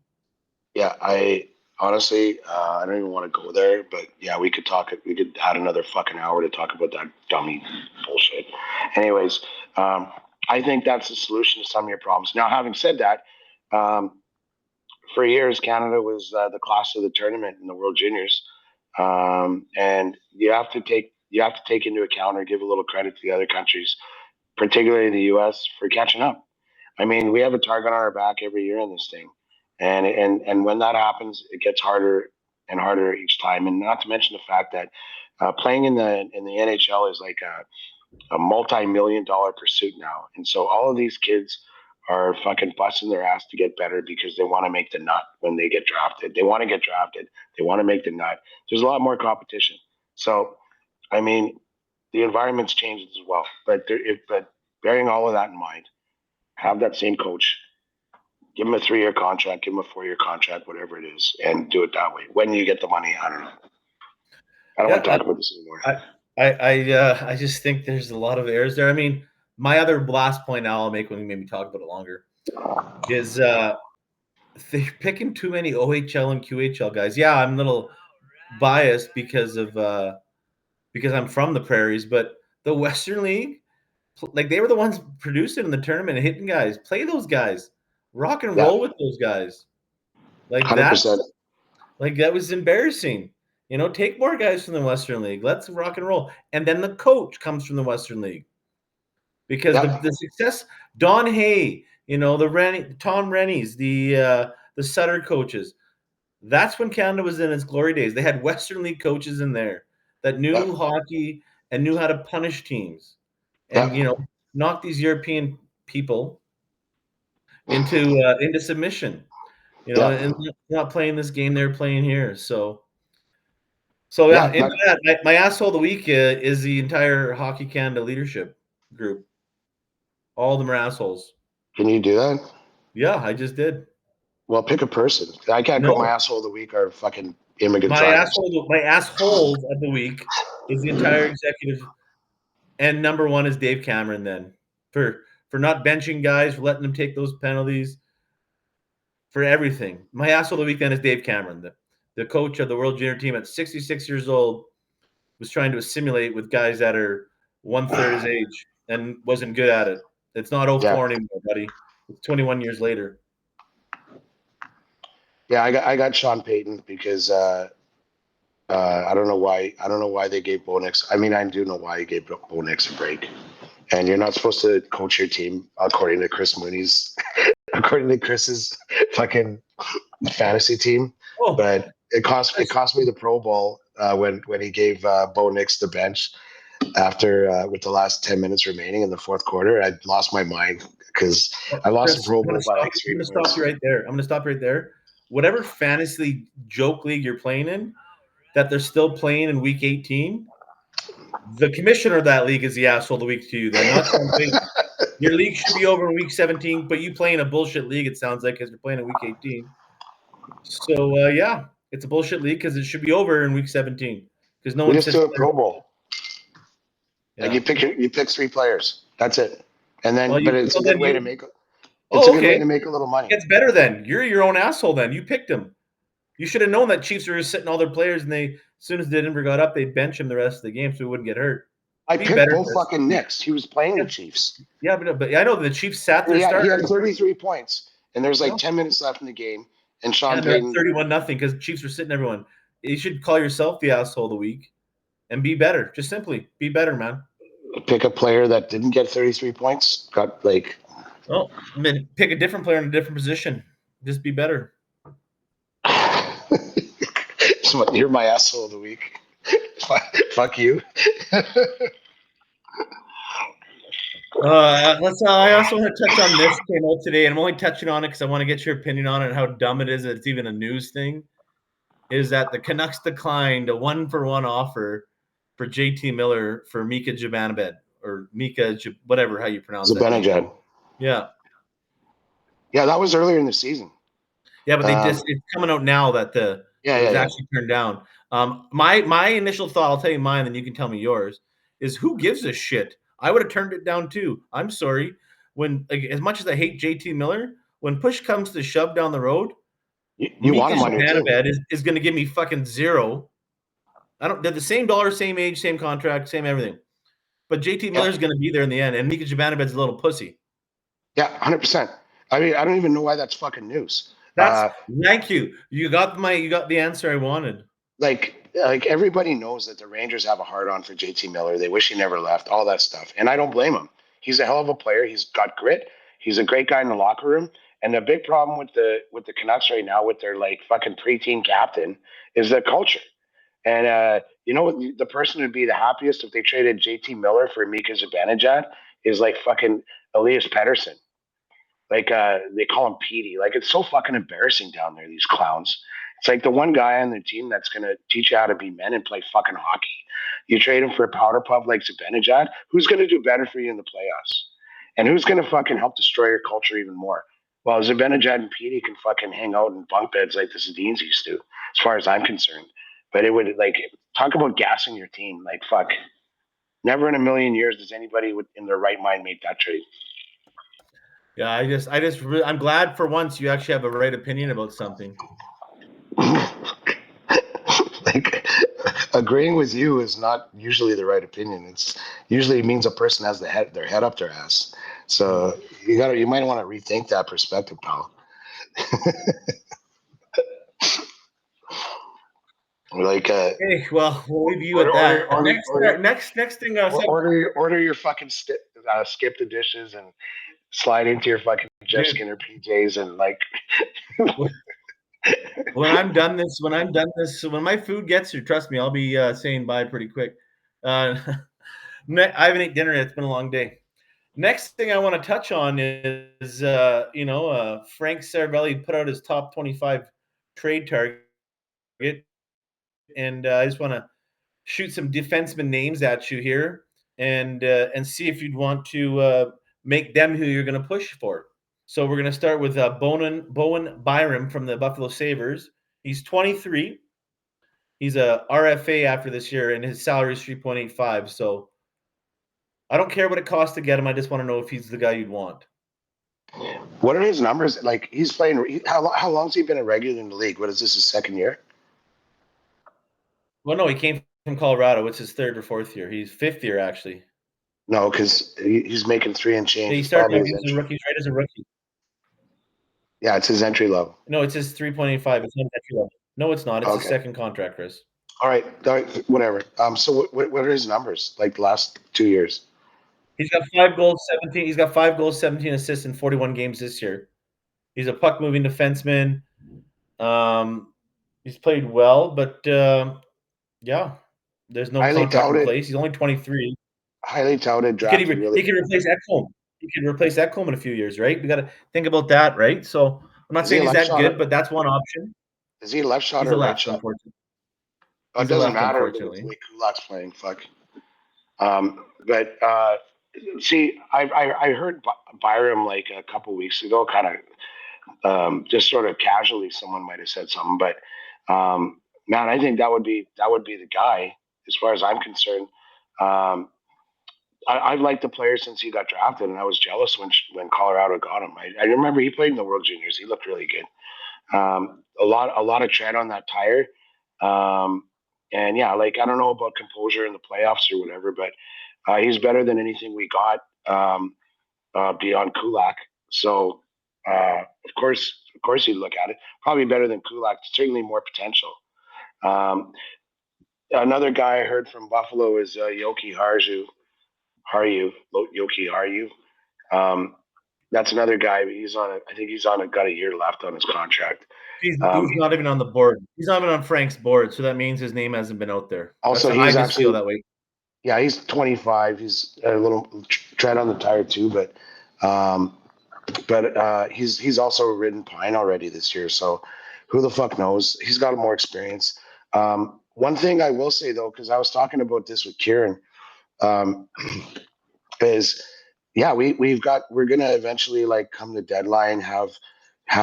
Yeah. I honestly, I don't even want to go there, but yeah, we could talk. We could add another fucking hour to talk about that dummy bullshit. Anyways, I think that's the solution to some of your problems. Now, having said that, for years, Canada was the class of the tournament in the World Juniors, and you have to take into account or give a little credit to the other countries, particularly the U.S., for catching up. I mean, we have a target on our back every year in this thing, and when that happens, it gets harder and harder each time. And not to mention the fact that playing in the NHL is like a multi-million-dollar pursuit now, and so all of these kids are fucking busting their ass to get better because they want to make the nut when they get drafted. They want to get drafted. They want to make the nut. There's a lot more competition. So, I mean, the environment's changed as well. But bearing all of that in mind, have that same coach. Give him a 3-year contract. Give him a 4-year contract, whatever it is, and do it that way. When you get the money, I don't know. I don't want to talk about this anymore. I just think there's a lot of errors there. I mean, my other last point now I'll make when we maybe talk about it longer is they're picking too many OHL and QHL guys. Yeah, I'm a little biased because I'm from the prairies, but the Western League, like they were the ones producing in the tournament and hitting guys. Play those guys, rock and roll with those guys. Like 100%. that was embarrassing. Take more guys from the Western League. Let's rock and roll. And then the coach comes from the Western League. Because the success, Don Hay, Tom Rennies, the Sutter coaches, that's when Canada was in its glory days. They had Western League coaches in there that knew hockey and knew how to punish teams and knock these European people into submission. And not playing this game they're playing here. So into that, my asshole of the week is the entire Hockey Canada leadership group. All of them are assholes. Can you do that? Yeah, I just did. Well, pick a person. I can't go my asshole of the week or fucking immigrant my drivers. my assholes of the week is the entire executive, and number one is Dave Cameron. Then for not benching guys, for letting them take those penalties, for everything. My asshole of the week then is Dave Cameron, the coach of the World Junior team at 66 years old, was trying to assimilate with guys that are 1/3 his age and wasn't good at it. It's not 04 anymore, buddy. It's 21 years later. Yeah, I got Sean Payton because I don't know why they gave Bo Nix. I mean, I do know why he gave Bo Nix a break, and you're not supposed to coach your team according to Chris's fucking fantasy team. Oh, But it cost me the Pro Bowl when he gave Bo Nix the bench after with the last 10 minutes remaining in the fourth quarter. I lost my mind because I lost Chris, the Pro Bowl by like 3 I'm points. going to stop you right there. I'm going to stop right there. Whatever fantasy joke league you're playing in, that they're still playing in week 18, the commissioner of that league is the asshole of the week to you. Then not something. Your league should be over in week 17, but you play in a bullshit league, it sounds like, because you're playing in week 18. So, yeah, it's a bullshit league because it should be over in week 17. Because no We one just sits do a there. Pro Bowl. Yeah. Like you pick 3 players. That's it. And then, Well, but it's a good way to make. It's Oh, a good okay. way to make a little money. It's better then. You're your own asshole then. You picked him. You should have known that Chiefs were just sitting all their players, and as soon as Denver got up, they'd bench him the rest of the game so he wouldn't get hurt. I Be picked better, both Chris. fucking Knicks. He was playing the Chiefs. Yeah, but I know the Chiefs sat their He starters. had 33 points, and there's like 10 minutes left in the game. And Sean they're Payton, 31-0 because Chiefs were sitting everyone. You should call yourself the asshole of the week and be better. Just simply be better, man. pick a player that didn't get 33 points. Got like. Oh, I mean, pick a different player in a different position. Just be better. You're my asshole of the week. Fuck you. I also want to touch on this channel today, and I'm only touching on it because I want to get your opinion on it and how dumb it is that it's even a news thing. Is that the Canucks declined a 1-for-1 offer for JT Miller for Mika Zibanejad or Mika, whatever how you pronounce it. Zibanejad. Yeah. Yeah, that was earlier in the season. Yeah, but it's coming out now that it was actually turned down. My initial thought, I'll tell you mine, then you can tell me yours, is who gives a shit? I would have turned it down too. I'm sorry. When as much as I hate JT Miller, when push comes to shove down the road, you want him on your team. is going to give me fucking zero. They're the same dollar, same age, same contract, same everything. But JT Miller's going to be there in the end, and Mika Zibanejad's a little pussy. Yeah, 100%. I mean, I don't even know why that's fucking news. Thank you. You got the answer I wanted. Like everybody knows that the Rangers have a hard on for JT Miller. They wish he never left, all that stuff. And I don't blame him. He's a hell of a player. He's got grit. He's a great guy in the locker room. And the big problem with the Canucks right now with their like fucking preteen captain is their culture. And the person who'd be the happiest if they traded JT Miller for Mika Zibanejad is like fucking Elias Pettersson. Like they call him Petey. Like it's so fucking embarrassing down there, these clowns. It's like the one guy on the team that's going to teach you how to be men and play fucking hockey. You trade him for a powder puff like Zibanejad, who's going to do better for you in the playoffs? And who's going to fucking help destroy your culture even more? Well, Zibanejad and Petey can fucking hang out in bunk beds like the Sedins used to, as far as I'm concerned. But it would, like, talk about gassing your team. Like, fuck. Never in a million years does anybody in their right mind make that trade. Yeah, I'm glad for once you actually have a right opinion about something. Like, agreeing with you is not usually the right opinion. It's usually means a person has their head up their ass. So you might want to rethink that perspective, pal. Like, okay, well, we'll leave you at that. Next thing. Order your fucking skip the dishes and slide into your fucking Jeff Skinner PJs and like. When I'm done this, when my food gets here, trust me, I'll be saying bye pretty quick. I haven't eaten dinner yet. It's been a long day. Next thing I want to touch on is Frank Saravelli put out his top 25 trade target, and I just want to shoot some defenseman names at you here, and see if you'd want to make them who you're going to push for. So we're going to start with Bowen Byram from the Buffalo Sabres. He's 23. He's a RFA after this year, and his salary is 3.85. So I don't care what it costs to get him. I just want to know if he's the guy you'd want. What are his numbers? Like, he's playing. How long has he been a regular in the league? What is this, his second year? Well, no, he came from Colorado. It's his third or fourth year. He's fifth year, actually. No, because he's making 3 and change. He started as a rookie, right as a rookie. Yeah, it's his entry level. No, it's his 3.85. It's not entry level. No, it's not. It's his second contract, Chris. All right, whatever. So what are his numbers like the last 2 years? He's got 5 goals, 17. He's got 5 goals, 17 assists in 41 games this year. He's a puck moving defenseman. He's played well, but yeah, there's no Highly contract in touted, place. He's only 23. highly touted, He could drafted even really. he could replace Ekholm. He could replace Ekholm in a few years, right? We got to think about that, right? So I'm not Is he saying a he's left that good, shot? but that's one option. Is he a left shot He's or a a right left, shot? unfortunately. Oh, it He's a doesn't left, matter with the unfortunately. way Kulak's playing. Fuck. But see, I heard Byram like a couple weeks ago, kind of just sort of casually. Someone might have said something, but man, I think that would be the guy as far as I'm concerned. Um, I've liked the player since he got drafted, and I was jealous when Colorado got him. I remember he played in the World Juniors. He looked really good. A lot of tread on that tire. And yeah, like I don't know about composure in the playoffs or whatever, but he's better than anything we got beyond Kulak. So of course, you look at it. Probably better than Kulak. Certainly more potential. Um, Another guy I heard from Buffalo is Yoki Harju. Yoki Harju. Um, that's another guy. He's on. I think he's on. Got a year left on his contract. He's not even on the board. He's not even on Frank's board, so that means his name hasn't been out there. Also, I he's just feel actually that way. yeah, he's 25. He's a little tread on the tire too, um, but he's also ridden Pine already this year. So who the fuck knows? He's got more experience. One thing I will say though, because I was talking about this with Kieran, um, is yeah, we're gonna eventually like come to deadline have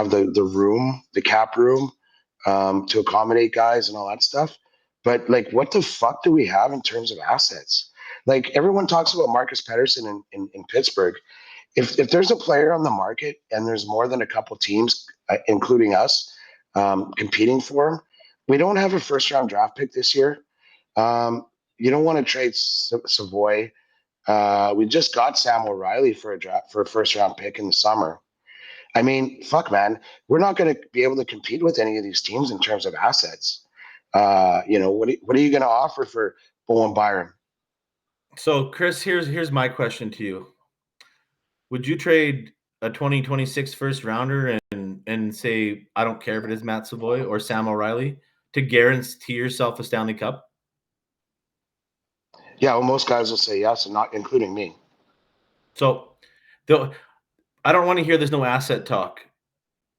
the room, the cap room, to accommodate guys and all that stuff. But like, what the fuck do we have in terms of assets? Like everyone talks about Marcus Pedersen in Pittsburgh. If there's a player on the market and there's more than a couple teams, including us, competing for him, we don't have a first round draft pick this year. You don't want to trade Savoy. We just got Sam O'Reilly for a first round pick in the summer. I mean, fuck, man, we're not going to be able to compete with any of these teams in terms of assets. What are you going to offer for Bowen Byron? So, Chris, here's my question to you. Would you trade a 2026 first rounder and say, I don't care if it is Matt Savoy or Sam O'Reilly to guarantee yourself a Stanley Cup? Yeah, well, most guys will say yes, and not including me. So, I don't want to hear there's no asset talk.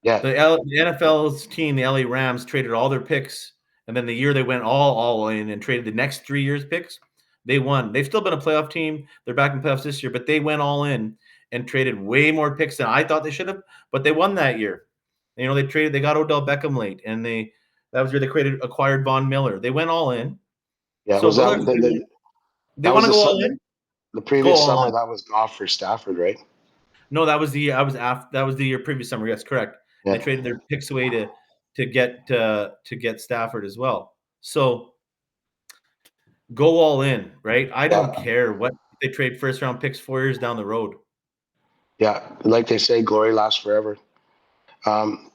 Yeah, The NFL's team, the LA Rams, traded all their picks, and then the year they went all in and traded the next 3 years picks, they won. They've still been a playoff team. They're back in playoffs this year, but they went all in and traded way more picks than I thought they should have. But they won that year. You know, they got Odell Beckham late, and that was where they acquired Von Miller. They went all in. yeah. So Was that they that want was to go all in. the Go previous all summer? in. That was Goff for Stafford, right? No, that was the year I was after. That was the year previous summer. Yes, correct. They Yeah, traded their picks away to get Stafford as well. So go all in, right? I don't yeah, care what they trade first round picks 4 years down the road. yeah. Like they say, glory lasts forever. Um,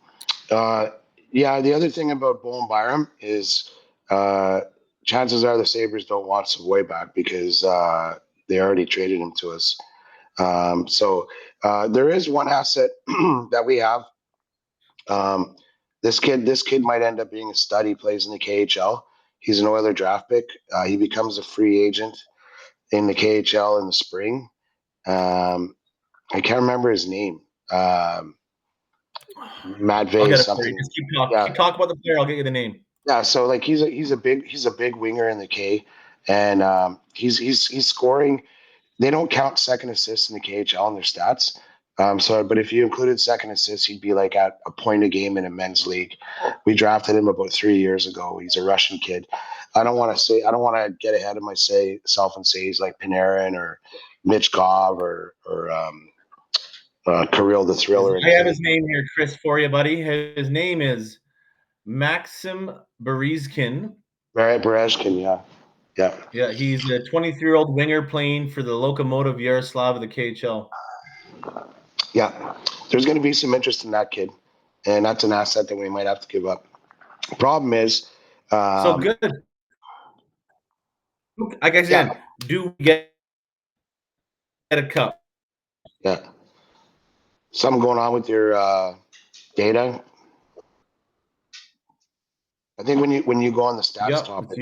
uh, yeah. The other thing about Bowen Byram is uh, chances are the Sabres don't want Savoy back because they already traded him to us. So there is one asset that we have. Um, this kid might end up being a stud. He plays in the KHL. He's an Oiler draft pick. He becomes a free agent in the KHL in the spring. Um, I can't remember his name. I'll Matvey get it for you. something. Just keep talking. Yeah, Keep talking about the player. I'll get you the name. yeah. So like he's a big winger in the K, and he's scoring. They don't count second assists in the KHL in their stats. But if you included second assists, he'd be like at a point a game in a men's league. We drafted him about 3 years ago. He's a Russian kid. I don't want to get ahead of myself and say he's like Panarin or Mitch Gov or Kirill the Thrill or I have anything. his name here, Chris, for you, buddy. His name is Maxim Berezkin. Berezkin, yeah, yeah, Yeah, he's a 23-year-old winger playing for the Lokomotiv Yaroslavl of the KHL. yeah. There's going to be some interest in that kid, and that's an asset that we might have to give up. Problem is, So good. Like I yeah, said, do we get a cup. Yeah. Something going on with your data? I think when you go on the stats Yep, top, it's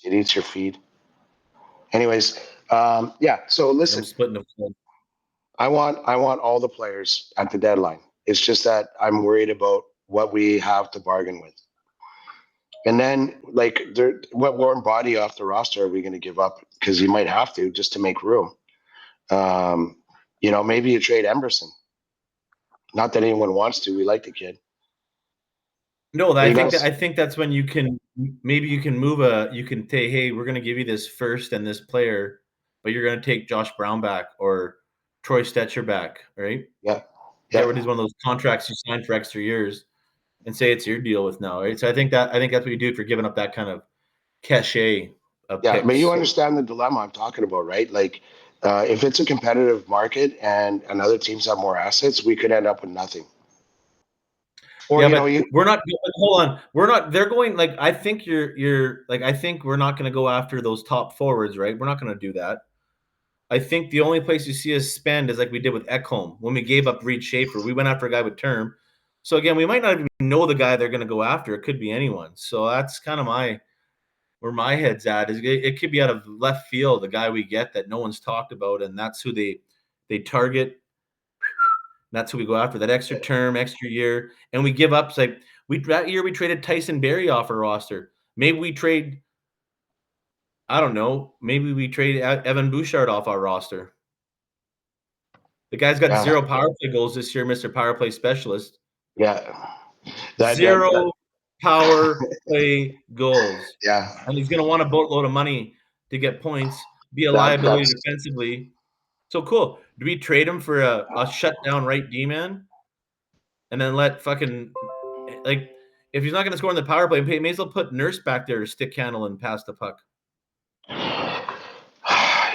it you. eats your feed. Anyways, yeah. So I'm listen, splitting the phone. I want all the players at the deadline. It's just that I'm worried about what we have to bargain with. And then, like, what Warren Body off the roster are we going to give up? Because you might have to just to make room. Um, maybe you trade Emerson. Not that anyone wants to. We like the kid. No, But I you think guys, that's when you can you can say, hey, we're going to give you this first and this player, but you're going to take Josh Brown back or Troy Stetcher back, right? yeah, Get rid of yeah, one of those contracts you signed for extra years and say it's your deal with now, right? So I think that's what you do for giving up that kind of cachet of yeah. But you picks. understand the dilemma I'm talking about, right? Like, if it's a competitive market and other teams have more assets, we could end up with nothing. Or Yeah, you but we're not. Hold on, we're not. They're going like I think you're like I think we're not going to go after those top forwards, right? We're not going to do that. I think the only place you see us spend is like we did with Ekholm when we gave up Reed Schaefer. We went after a guy with term. So again, we might not even know the guy they're going to go after. It could be anyone. So that's kind of where my head's at. Is it could be out of left field, the guy we get that no one's talked about, and that's who they target. That's who we go after. That extra term, extra year, and we give up. Like that year, we traded Tyson Barrie off our roster. Maybe we trade. I don't know. Maybe we trade Evan Bouchard off our roster. The guy's got yeah, 0 power play goals this year, Mr. Power Play Specialist. yeah. That 0 power play goals. yeah. And he's going to want a boatload of money to get points, be a liability That's defensively. So cool. Do we trade him for a shutdown right D-man? And then let fucking like if he's not going to score in the power play, may as well put Nurse back there to stick handle and pass the puck.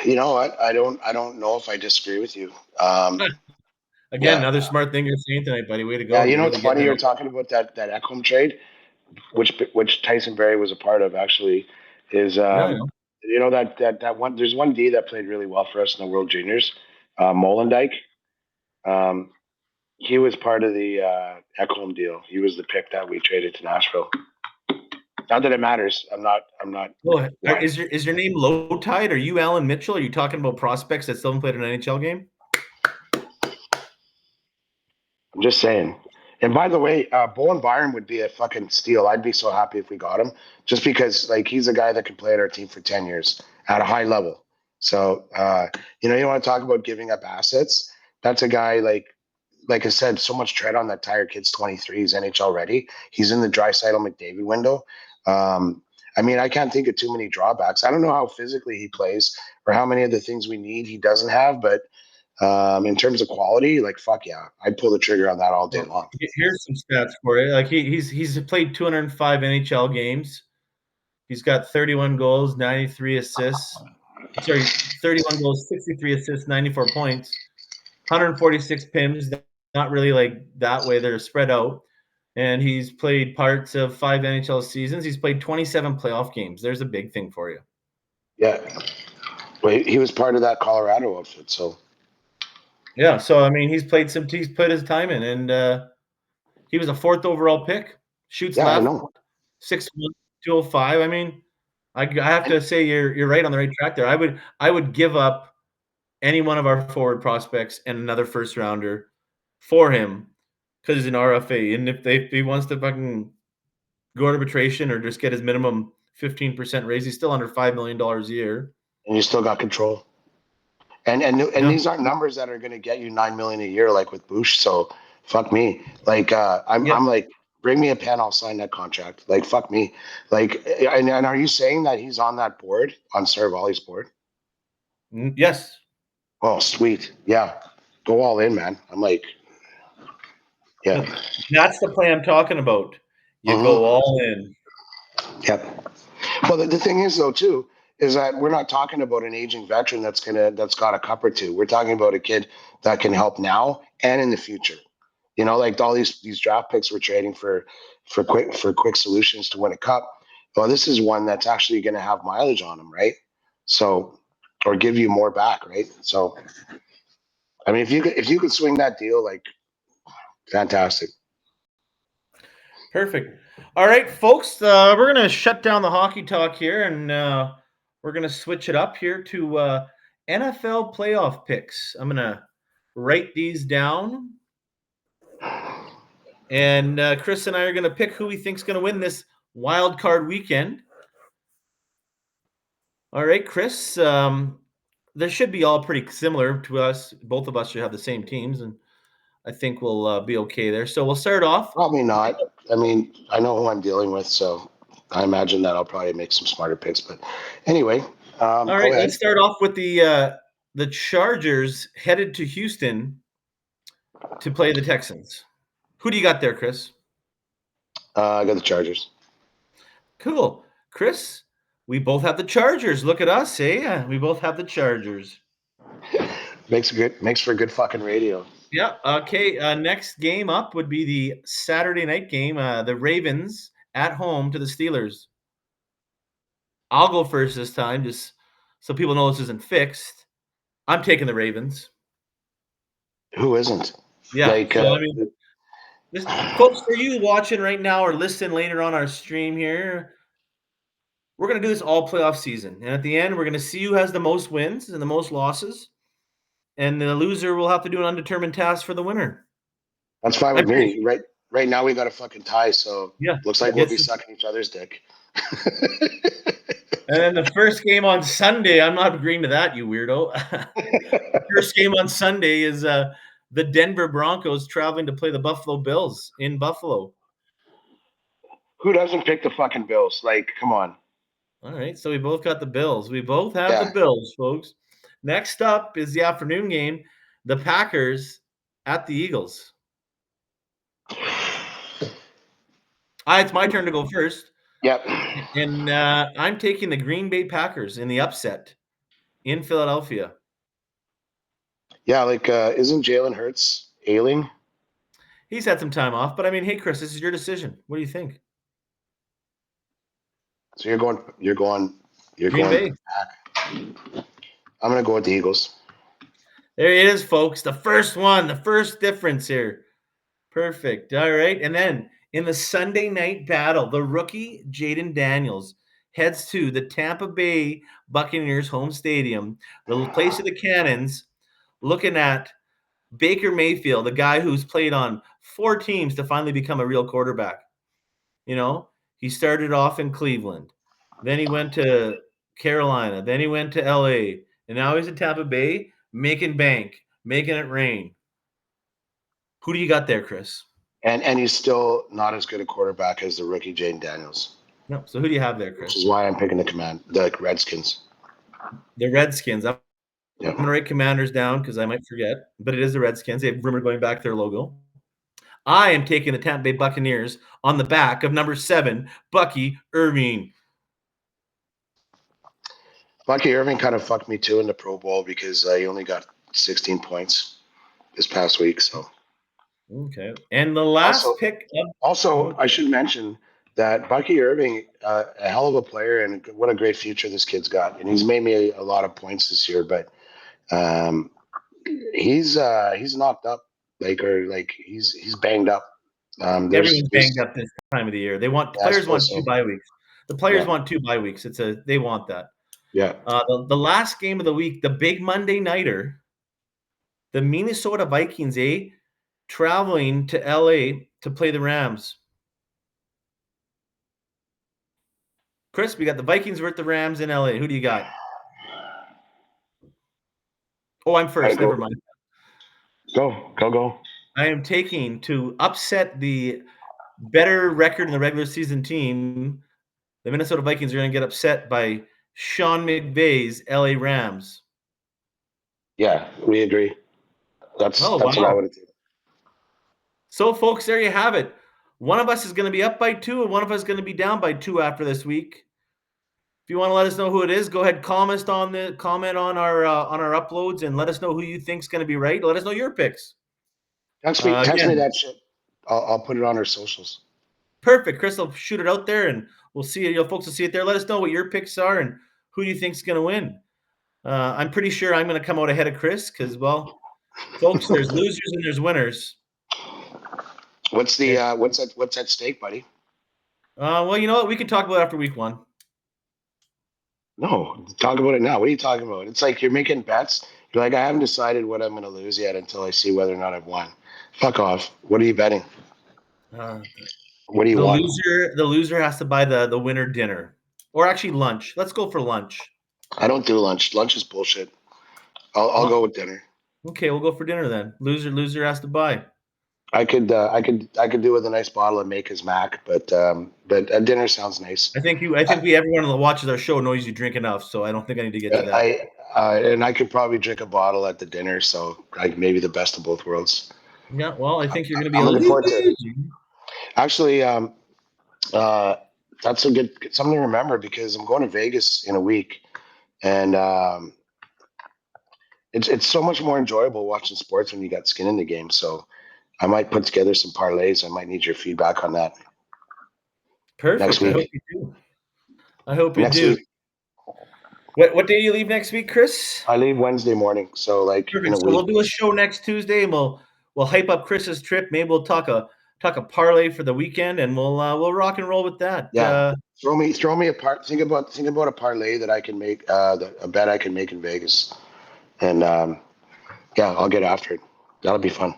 You know what? I don't know if I disagree with you. Again, Yeah, another smart thing you're saying tonight, buddy. Way to yeah. go. You You're know what's really getting funny? it You're out. talking about that Ekholm trade, which Tyson Barrie was a part of. Actually, is Yeah, I know. that one. There's one D that played really well for us in the World Juniors, Molendijk. Um, he was part of the Ekholm deal. He was the pick that we traded to Nashville. Not that it matters. I'm not. Well, Yeah, is your name Low Tide? Are you Alan Mitchell? Are you talking about prospects that still haven't played an NHL game? I'm just saying. And by the way, Bowen Byron would be a fucking steal. I'd be so happy if we got him, just because like he's a guy that can play at our team for 10 years at a high level. So you want to talk about giving up assets. That's a guy like I said, so much tread on that tire. Kid's 23. He's NHL ready. He's in the Draisaitl McDavid window. I mean, I can't think of too many drawbacks. I don't know how physically he plays or how many of the things we need he doesn't have, but in terms of quality, like fuck yeah, I'd pull the trigger on that all day Well, long. here's some stats for you. Like he's played 205 NHL games. He's got 31 goals, 93 assists. Sorry, 31 goals, 63 assists, 94 points, 146 PIMs. Not really like that way. They're spread out. And he's played parts of 5 NHL seasons. He's played 27 playoff games. There's a big thing for you. Yeah, well, he was part of that Colorado outfit, so Yeah. So I mean, he's put his time in, and he was a 4th overall pick. Shoots yeah, I left, know. 6'1", 205. I mean, I have to say you're right on the right track there. I would give up any one of our forward prospects and another first rounder for him because he's an RFA. And if he wants to fucking go arbitration or just get his minimum 15% raise, he's still under $5 million a year. And you still got control. And Yeah. these aren't numbers that are going to get you $9 million a year like with Bush. So fuck me. Like Yeah. I'm like, bring me a pen, I'll sign that contract. Like fuck me. Like and are you saying that he's on that board on Saravalli's board? Yes. Oh sweet, yeah, go all in, man. I'm like, yeah, That's the play I'm talking about. You go mm-hmm. all in. Yep. Well, the thing is though too is that we're not talking about an aging veteran that's got a cup or two. We're talking about a kid that can help now and in the future. Like all these draft picks we're trading for quick solutions to win a cup. Well, this is one that's actually going to have mileage on him, right? So or give you more back, right? So, I mean, if you could swing that deal, like, fantastic. Perfect. All right, folks, we're going to shut down the hockey talk here, and we're going to switch it up here to NFL playoff picks. I'm going to write these down, and Chris and I are going to pick who we think's going to win this wild card weekend. All right, Chris, they should be all pretty similar to us. Both of us should have the same teams, and I think we'll be okay there. So we'll start off. Probably not. I mean, I know who I'm dealing with, so I imagine that I'll probably make some smarter picks. But anyway, All go right, ahead. let's start off with the Chargers headed to Houston to play the Texans. Who do you got there, Chris? I got the Chargers. Cool. Chris, we both have the Chargers. Look at us, eh? We both have the Chargers. Makes for good fucking radio. Yeah. Okay. Next game up would be the Saturday night game. The Ravens at home to the Steelers. I'll go first this time, just so people know this isn't fixed. I'm taking the Ravens. Who isn't? Yeah. Like, So, I mean, folks, for you watching right now or listening later on our stream here, we're going to do this all playoff season. And at the end, we're going to see who has the most wins and the most losses. And the loser will have to do an undetermined task for the winner. that's fine with me. Right now we got a fucking tie, so Yeah. looks like we'll be sucking each other's dick. And then the first game on Sunday, I'm not agreeing to that, you weirdo. The first game on Sunday is the Denver Broncos traveling to play the Buffalo Bills in Buffalo. Who doesn't pick the fucking Bills? Like, come on. All right, so we both got the Bills. We both have the Bills, folks. Next up is the afternoon game, the Packers at the Eagles. It's my turn to go first. Yep. And I'm taking the Green Bay Packers in the upset in Philadelphia. Yeah, like, isn't Jalen Hurts ailing? He's had some time off, but I mean, hey, Chris, this is your decision. What do you think? So you're going Green Bay. Back. I'm gonna go with the Eagles. There it is, folks. The first one, the first difference here. Perfect. All right. And then in the Sunday night battle, the rookie Jaden Daniels heads to the Tampa Bay Buccaneers home stadium, the place of the Cannons, looking at Baker Mayfield, the guy who's played on 4 teams to finally become a real quarterback. You know, he started off in Cleveland. Then he went to Carolina. Then he went to LA. And now he's in Tampa Bay, making bank, making it rain. Who do you got there, Chris? And he's still not as good a quarterback as the rookie Jaden Daniels. No. So who do you have there, Chris? Which is why I'm picking the Redskins. The Redskins. I'm Yep. going to write Commanders down because I might forget, but it is the Redskins. They have rumored going back their logo. I am taking the Tampa Bay Buccaneers on the back of number 7, Bucky Irving. Bucky Irving kind of fucked me too in the Pro Bowl because he only got 16 points this past week. So okay, and the last pick. Also, I should mention that Bucky Irving, a hell of a player, and what a great future this kid's got. And he's made me a lot of points this year, but he's knocked up, he's banged up. Everyone's banged up this time of the year. They want players want 2 bye weeks. The players want 2 bye weeks. They want that. Yeah. The last game of the week, the big Monday nighter, the Minnesota Vikings, traveling to LA to play the Rams. Chris, we got the Vikings versus the Rams in LA. Who do you got? Oh, I'm first. Never mind. Go. I am taking to upset the better record in the regular season team. The Minnesota Vikings are going to get upset by Sean McVay's LA Rams. Yeah, we agree. That's what I would do. So, folks, there you have it. One of us is going to be up by 2, and one of us is going to be down by 2 after this week. If you want to let us know who it is, go ahead, comment on our uploads, and let us know who you think is going to be right. Let us know your picks. Text me that shit. I'll put it on our socials. Perfect. Chris will shoot it out there, and we'll see it. Folks will see it there. Let us know what your picks are and who you think is going to win. I'm pretty sure I'm going to come out ahead of Chris because, well, folks, there's losers and there's winners. What's the what's at stake, buddy? Well, you know what? We can talk about it after week 1. No, talk about it now. What are you talking about? It's like you're making bets. You're like, I haven't decided what I'm going to lose yet until I see whether or not I've won. Fuck off. What are you betting? Uh, What do you the want? loser has to buy the winner dinner, or actually lunch. Let's go for lunch. I don't do lunch. Lunch is bullshit. I'll go with dinner. Okay, we'll go for dinner then. Loser has to buy. I could do with a nice bottle of Maker's Mac, but a dinner sounds nice. I think everyone that watches our show knows you drink enough, so I don't think I need to get to that. And I could probably drink a bottle at the dinner, so maybe the best of both worlds. Yeah, well, I think you're going to be. I'm looking forward to it. Actually, that's a good something to remember because I'm going to Vegas in a week, and it's so much more enjoyable watching sports when you got skin in the game. So I might put together some parlays. I might need your feedback on that. Perfect. Next week. I hope you do. What day do you leave next week, Chris? I leave Wednesday morning, so like perfect. So we'll do a show next Tuesday, and we'll hype up Chris's trip. Maybe we'll talk a parlay for the weekend, and we'll rock and roll with that. Yeah, throw me a part. Think about a parlay that I can make, a bet I can make in Vegas, and yeah, I'll get after it. That'll be fun.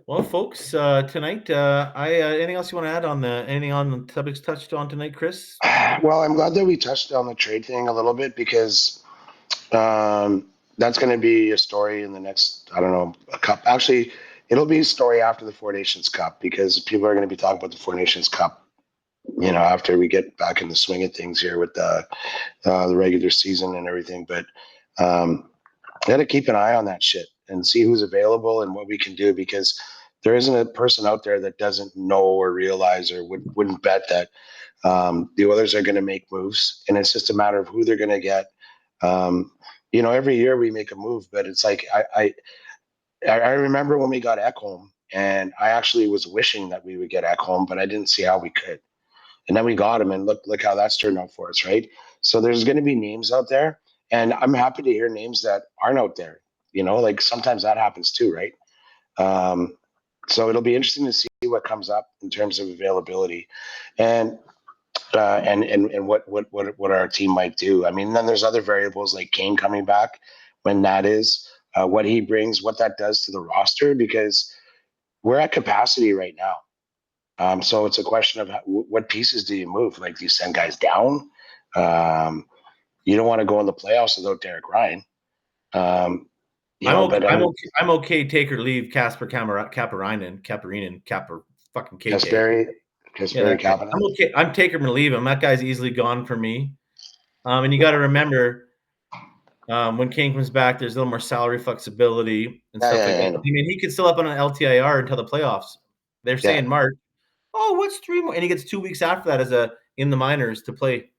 Well, folks, tonight, anything else you want to add on anything on the topics touched on tonight, Chris? Well, I'm glad that we touched on the trade thing a little bit because that's going to be a story in the next, I don't know, a cup. Actually, it'll be a story after the Four Nations Cup because people are going to be talking about the Four Nations Cup, after we get back in the swing of things here with the regular season and everything. But I got to keep an eye on that shit and see who's available and what we can do because there isn't a person out there that doesn't know or realize or wouldn't bet that the others are going to make moves, and it's just a matter of who they're going to get. Every year we make a move, but it's like I remember when we got Ekholm, and I actually was wishing that we would get Ekholm, but I didn't see how we could. And then we got him, and look how that's turned out for us, right? So there's going to be names out there, and I'm happy to hear names that aren't out there. Like sometimes that happens too, right? So it'll be interesting to see what comes up in terms of availability, and what our team might do. I mean, then there's other variables like Kane coming back, when that is, what he brings, what that does to the roster, because we're at capacity right now. So it's a question of what pieces do you move? Like, do you send guys down? You don't want to go in the playoffs without Derek Ryan. I'm okay. Take or leave Casper Kaparinen, fucking KK. Kapanen. I'm okay. I'm take him or leave him. That guy's easily gone for me. And you got to remember, when Kane comes back, there's a little more salary flexibility and stuff like that. I mean, he could still up on an LTIR until the playoffs. They're saying March. Oh, what's 3 more? And he gets 2 weeks after that in the minors to play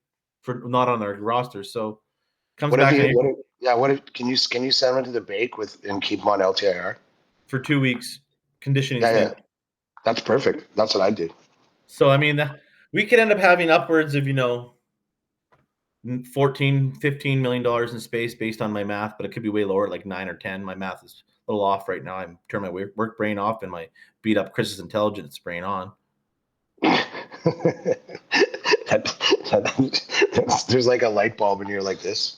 for not on their roster. So comes back. Can you send him to the bake and keep him on LTIR for 2 weeks? Conditioning. Yeah, that's perfect. That's what I do. So I mean, we could end up having upwards of $14, $15 million in space based on my math, but it could be way lower, like 9 or 10. My math is a little off right now. I'm turning my work brain off and my beat up Chris's intelligence brain on. There's like a light bulb and you're like this.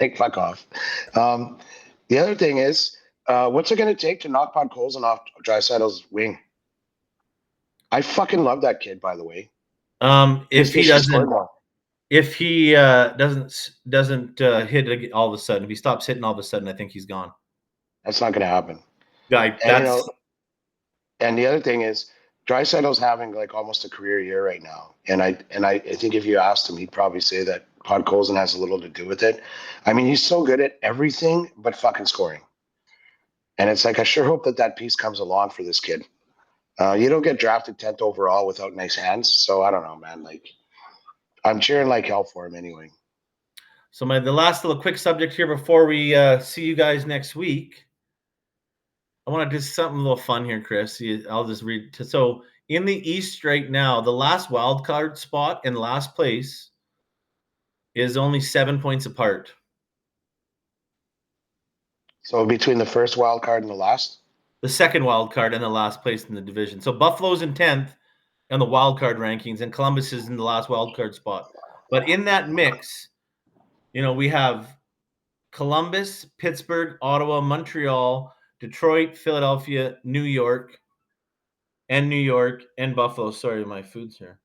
Like, fuck off. The other thing is, what's it going to take to knock Podkolzin off Draisaitl's wing? I fucking love that kid, by the way. If he doesn't hit it all of a sudden, if he stops hitting all of a sudden, I think he's gone. That's not going to happen. And the other thing is, Draisaitl's having like almost a career year right now, and I think if you asked him, he'd probably say that Podkolzin has a little to do with it. I mean, he's so good at everything but fucking scoring, and it's like I sure hope that piece comes along for this kid. You don't get drafted 10th overall without nice hands, so I don't know, man. Like, I'm cheering like hell for him anyway. So the last little quick subject here before we see you guys next week. I want to do something a little fun here, Chris. I'll just read. So In the East right now, the last wild card spot in last place is only 7 points apart. So between the first wild card and the last? The second wild card and the last place in the division. So Buffalo's in 10th in the wild card rankings, and Columbus is in the last wild card spot. But in that mix, we have Columbus, Pittsburgh, Ottawa, Montreal, Detroit, Philadelphia, New York, and Buffalo. Sorry, my food's here.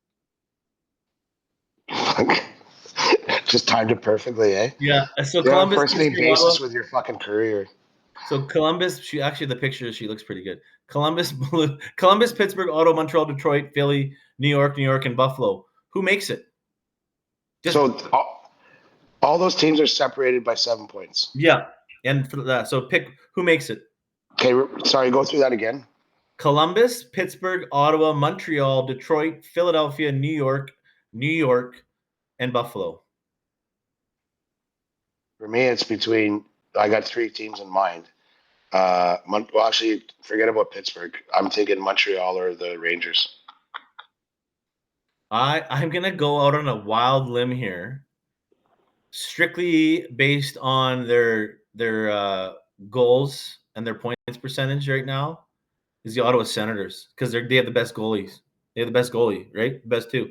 Just timed it perfectly, eh? Yeah. So You're on Columbus, first name Pittsburgh, basis Ottawa. with your fucking career. So Columbus, the picture, she looks pretty good. Columbus, Pittsburgh, Ottawa, Montreal, Detroit, Philly, New York, and Buffalo. Who makes it? So all those teams are separated by 7 points. Yeah, and for that, so pick who makes it. Okay, sorry, go through that again. Columbus, Pittsburgh, Ottawa, Montreal, Detroit, Philadelphia, New York, and Buffalo. For me, it's between. I got 3 teams in mind. Well, actually, forget about Pittsburgh. I'm thinking Montreal or the Rangers. I'm gonna go out on a wild limb here, strictly based on their goals and their points percentage right now. Is the Ottawa Senators, because they have the best goalies. They have the best goalie, right? The best 2.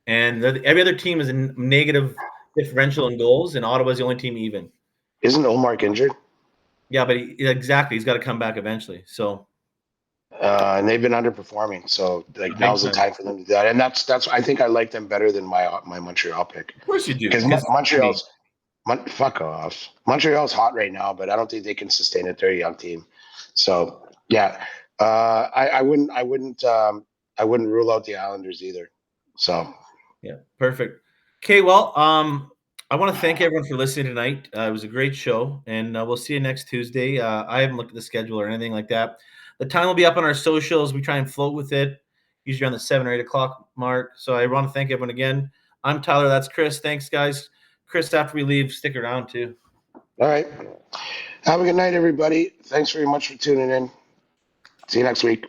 And every other team is a negative differential in goals, and Ottawa's the only team even. Isn't Ullmark injured? Yeah, but exactly. He's got to come back eventually. So, and they've been underperforming. So now's the time for them to do that. And that's I think I like them better than my Montreal pick. Of course you do. Because Montreal's fuck off. Montreal's hot right now, but I don't think they can sustain it. They're a young team. So yeah, I wouldn't rule out the Islanders either. So yeah, perfect. Okay, well, I want to thank everyone for listening tonight. It was a great show, and we'll see you next Tuesday. I haven't looked at the schedule or anything like that. The time will be up on our socials. We try and float with it, usually around the 7 or 8 o'clock mark. So I want to thank everyone again. I'm Tyler. That's Chris. Thanks, guys. Chris, after we leave, stick around too. All right. Have a good night, everybody. Thanks very much for tuning in. See you next week.